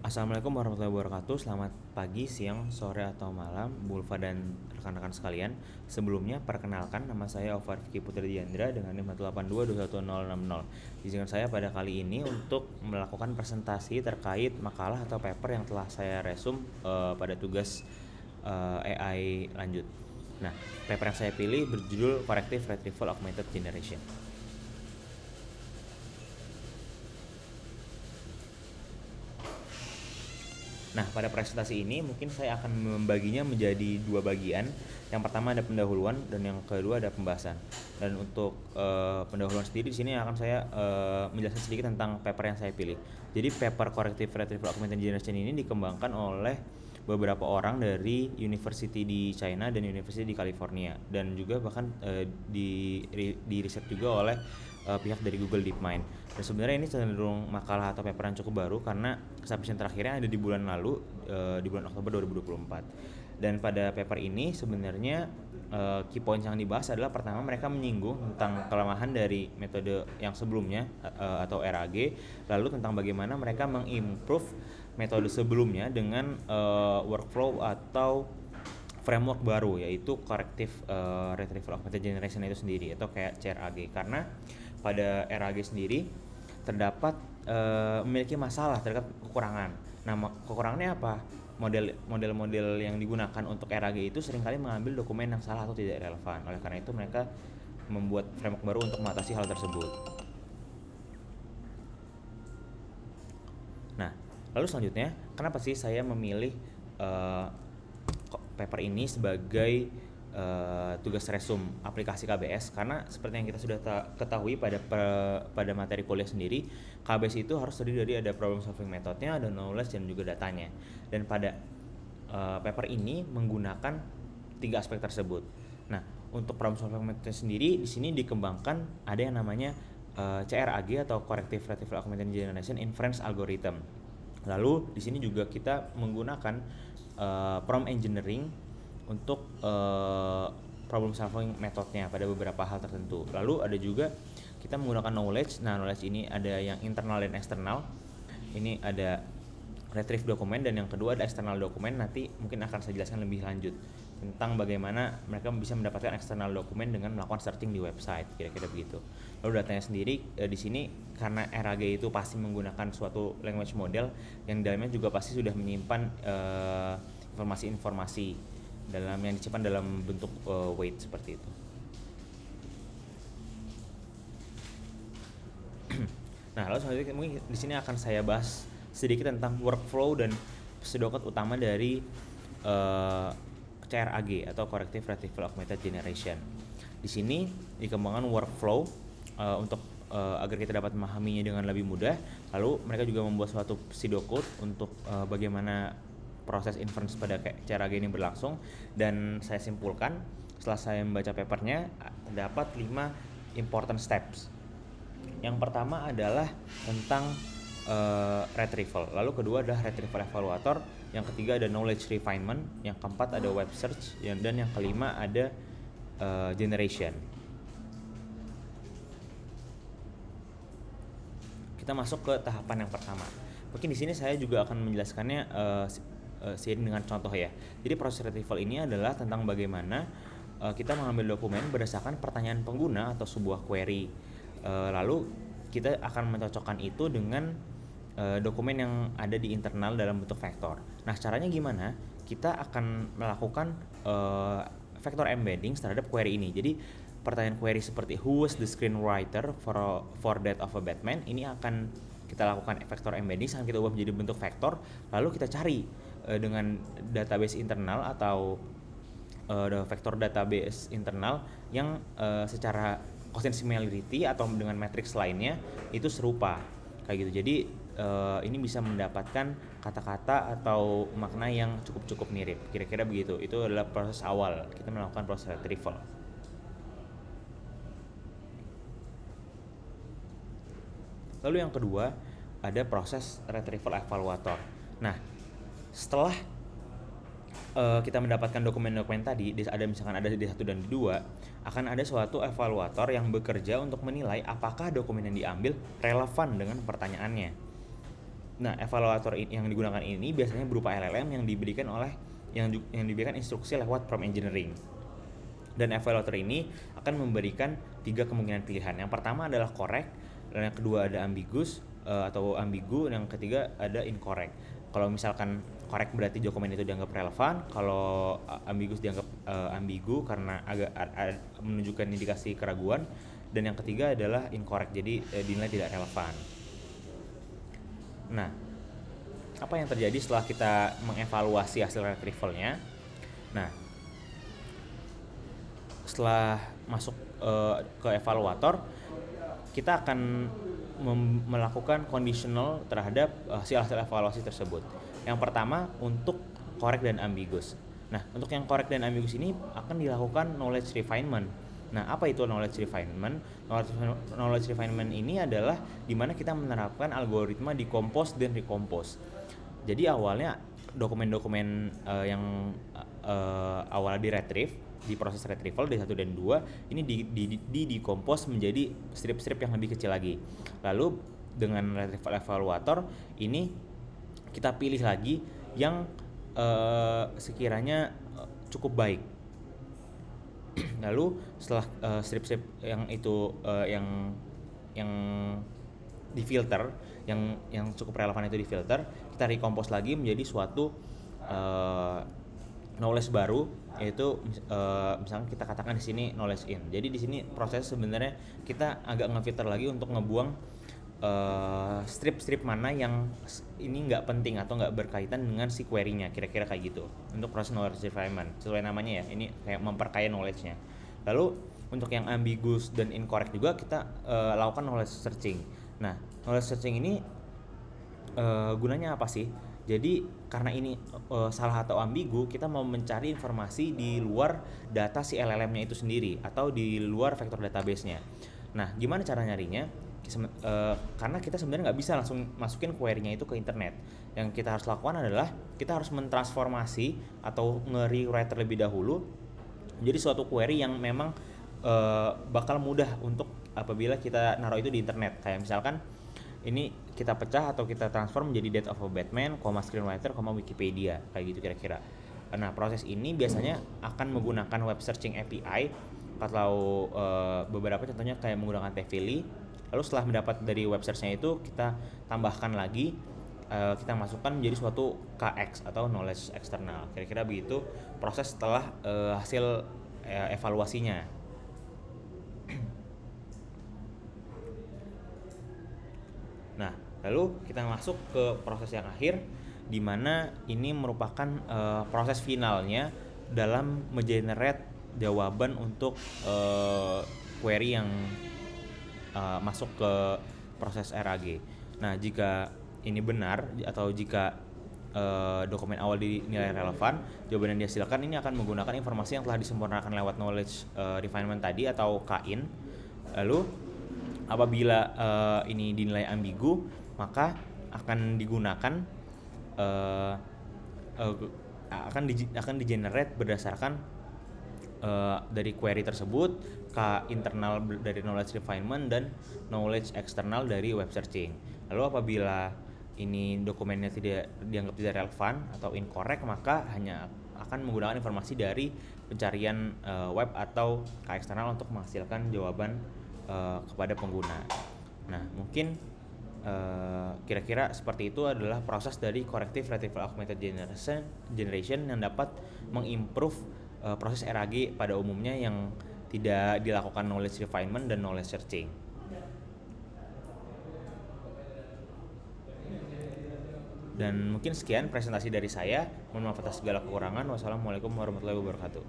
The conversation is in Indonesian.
Assalamualaikum warahmatullahi wabarakatuh. Selamat pagi, siang, sore, atau malam, Bulfa dan rekan-rekan sekalian. Sebelumnya, perkenalkan nama saya Ovar Vicky Putri Diandra dengan NIM 182211060. Izinkan saya pada kali ini untuk melakukan presentasi terkait makalah atau paper yang telah saya resum pada tugas AI lanjut. Nah, paper yang saya pilih berjudul Corrective Retrieval Augmented Generation. Nah, pada presentasi ini mungkin saya akan membaginya menjadi dua bagian. Yang pertama ada pendahuluan dan yang kedua ada pembahasan. Dan untuk pendahuluan sendiri di sini akan saya menjelaskan sedikit tentang paper yang saya pilih. Jadi paper Corrective Retrieval Augmented Generation ini dikembangkan oleh beberapa orang dari university di China dan university di California, dan juga bahkan di riset juga oleh pihak dari Google DeepMind. Dan sebenarnya ini cenderung makalah atau paper yang cukup baru karena submission terakhirnya ada di bulan lalu, di bulan Oktober 2024. Dan pada paper ini sebenarnya key points yang dibahas adalah pertama, mereka menyinggung tentang kelemahan dari metode yang sebelumnya atau RAG, lalu tentang bagaimana mereka mengimprove metode sebelumnya dengan workflow atau framework baru, yaitu Corrective Retrieval Augmented Generation itu sendiri atau kayak CRAG. Karena pada RAG sendiri terdapat memiliki masalah, terdapat kekurangan. Nah, kekurangannya apa? Model-model yang digunakan untuk RAG itu seringkali mengambil dokumen yang salah atau tidak relevan. Oleh karena itu mereka membuat framework baru untuk mengatasi hal tersebut. Nah, lalu selanjutnya, kenapa sih saya memilih paper ini sebagai tugas resum aplikasi KBS? Karena seperti yang kita sudah ketahui pada materi kuliah sendiri, KBS itu harus terdiri dari ada problem solving metodenya, ada knowledge, dan juga datanya. Dan pada paper ini menggunakan tiga aspek tersebut. Nah, untuk problem solving method sendiri di sini dikembangkan ada yang namanya CRAG atau Corrective Retrieval Augmented Generation Inference Algorithm. Lalu di sini juga kita menggunakan prompt engineering untuk problem solving metodenya pada beberapa hal tertentu. Lalu ada juga kita menggunakan knowledge. Nah, knowledge ini ada yang internal dan eksternal. Ini ada retrieve dokumen, dan yang kedua ada external dokumen. Nanti mungkin akan saya jelaskan lebih lanjut tentang bagaimana mereka bisa mendapatkan external dokumen dengan melakukan searching di website, kira-kira begitu. Lalu datanya sendiri di sini karena RAG itu pasti menggunakan suatu language model yang dalamnya juga pasti sudah menyimpan informasi-informasi yang disimpan dalam bentuk weight seperti itu. Nah, lalu selanjutnya mungkin di sini akan saya bahas sedikit tentang workflow dan pseudocode utama dari CRAG atau Corrective Retrieval Augmented Generation. Di sini dikembangkan workflow untuk agar kita dapat memahaminya dengan lebih mudah. Lalu mereka juga membuat suatu pseudocode untuk bagaimana proses inference pada CRAG ini berlangsung. Dan saya simpulkan setelah saya membaca papernya, terdapat 5 important steps. Yang pertama adalah tentang retrieval, lalu kedua adalah retrieval evaluator, yang ketiga ada knowledge refinement, yang keempat ada web search, dan yang kelima ada generation. Kita masuk ke tahapan yang pertama. Mungkin di sini saya juga akan menjelaskannya seiring dengan contoh ya. Jadi proses retrieval ini adalah tentang bagaimana kita mengambil dokumen berdasarkan pertanyaan pengguna atau sebuah query. Lalu kita akan mencocokkan itu dengan dokumen yang ada di internal dalam bentuk vektor. Nah, caranya gimana? Kita akan melakukan vector embedding terhadap query ini. Jadi pertanyaan query seperti who was the screenwriter for Death of a Batman, ini akan kita lakukan vector embedding, akan kita ubah menjadi bentuk vektor, lalu kita cari dengan database internal atau vektor database internal yang secara constant similarity atau dengan matriks lainnya itu serupa kayak gitu. Jadi ini bisa mendapatkan kata-kata atau makna yang cukup mirip, kira-kira begitu. Itu adalah proses awal kita melakukan proses retrieval. Lalu yang kedua ada proses retrieval evaluator. Nah, setelah kita mendapatkan dokumen-dokumen tadi, ada misalkan ada di 1 dan di 2, akan ada suatu evaluator yang bekerja untuk menilai apakah dokumen yang diambil relevan dengan pertanyaannya. Nah, evaluator yang digunakan ini biasanya berupa LLM yang diberikan oleh yang diberikan instruksi lewat prompt engineering. Dan evaluator ini akan memberikan 3 kemungkinan pilihan. Yang pertama adalah correct, dan yang kedua ada ambiguous atau ambigu, dan yang ketiga ada incorrect. Kalau misalkan correct berarti dokumen itu dianggap relevan, kalau ambiguous dianggap ambigu karena agak menunjukkan indikasi keraguan, dan yang ketiga adalah incorrect, jadi dinilai tidak relevan. Nah, apa yang terjadi setelah kita mengevaluasi hasil retrievalnya? Nah, setelah masuk ke evaluator, kita akan melakukan conditional terhadap hasil evaluasi tersebut. Yang pertama untuk correct dan ambiguous. Nah, untuk yang correct dan ambiguous ini akan dilakukan knowledge refinement. Nah, apa itu knowledge refinement? Knowledge refinement ini adalah dimana kita menerapkan algoritma decompose dan recompose. Jadi awalnya dokumen-dokumen yang awalnya di retrieve, di proses retrieval D1 dan 2 ini di decompose menjadi strip-strip yang lebih kecil lagi. Lalu dengan retrieval evaluator ini kita pilih lagi yang sekiranya cukup baik. Lalu setelah strip-strip yang itu yang difilter, yang cukup relevan itu difilter, kita recompose lagi menjadi suatu knowledge baru, yaitu misalnya kita katakan di sini knowledge in. Jadi di sini proses sebenarnya kita agak ngefilter lagi untuk ngebuang strip-strip mana yang ini nggak penting atau nggak berkaitan dengan si query-nya, kira-kira kayak gitu. Untuk proses knowledge refinement, sesuai namanya ya, ini kayak memperkaya knowledge-nya. Lalu untuk yang ambiguous dan incorrect juga kita lakukan knowledge searching. Nah, knowledge searching ini gunanya apa sih? Jadi karena ini salah atau ambigu, kita mau mencari informasi di luar data si LLM-nya itu sendiri atau di luar vektor database-nya. Nah, gimana cara nyarinya? Karena kita sebenarnya nggak bisa langsung masukin query-nya itu ke internet. Yang kita harus lakukan adalah kita harus mentransformasi atau nge-rewrite terlebih dahulu menjadi suatu query yang memang bakal mudah untuk apabila kita naruh itu di internet. Kayak misalkan ini kita pecah atau kita transform menjadi Death of a Batman, screenwriter, Wikipedia, kayak gitu kira-kira. Nah, proses ini biasanya akan menggunakan web searching API atau beberapa contohnya kayak menggunakan tvli. Lalu setelah mendapat dari web search-nya itu kita tambahkan lagi, kita masukkan menjadi suatu KX atau knowledge eksternal. Kira-kira begitu proses setelah hasil evaluasinya. Nah, lalu kita masuk ke proses yang akhir, di mana ini merupakan proses finalnya dalam mengenerate jawaban untuk query yang masuk ke proses RAG. Nah, jika ini benar atau jika dokumen awal dinilai relevan, jawaban yang dihasilkan ini akan menggunakan informasi yang telah disempurnakan lewat knowledge refinement tadi atau KIN. Lalu apabila ini dinilai ambigu, maka akan digunakan akan di-generate berdasarkan dari query tersebut, internal dari knowledge refinement dan knowledge eksternal dari web searching. Lalu apabila ini dokumennya tidak dianggap tidak relevan atau incorrect, maka hanya akan menggunakan informasi dari pencarian web atau K eksternal untuk menghasilkan jawaban kepada pengguna. Nah, mungkin kira-kira seperti itu adalah proses dari corrective retrieval augmented generation yang dapat mengimprove proses RAG pada umumnya yang tidak dilakukan knowledge refinement dan knowledge searching. Dan mungkin sekian presentasi dari saya. Mohon maaf atas segala kekurangan. Wassalamualaikum warahmatullahi wabarakatuh.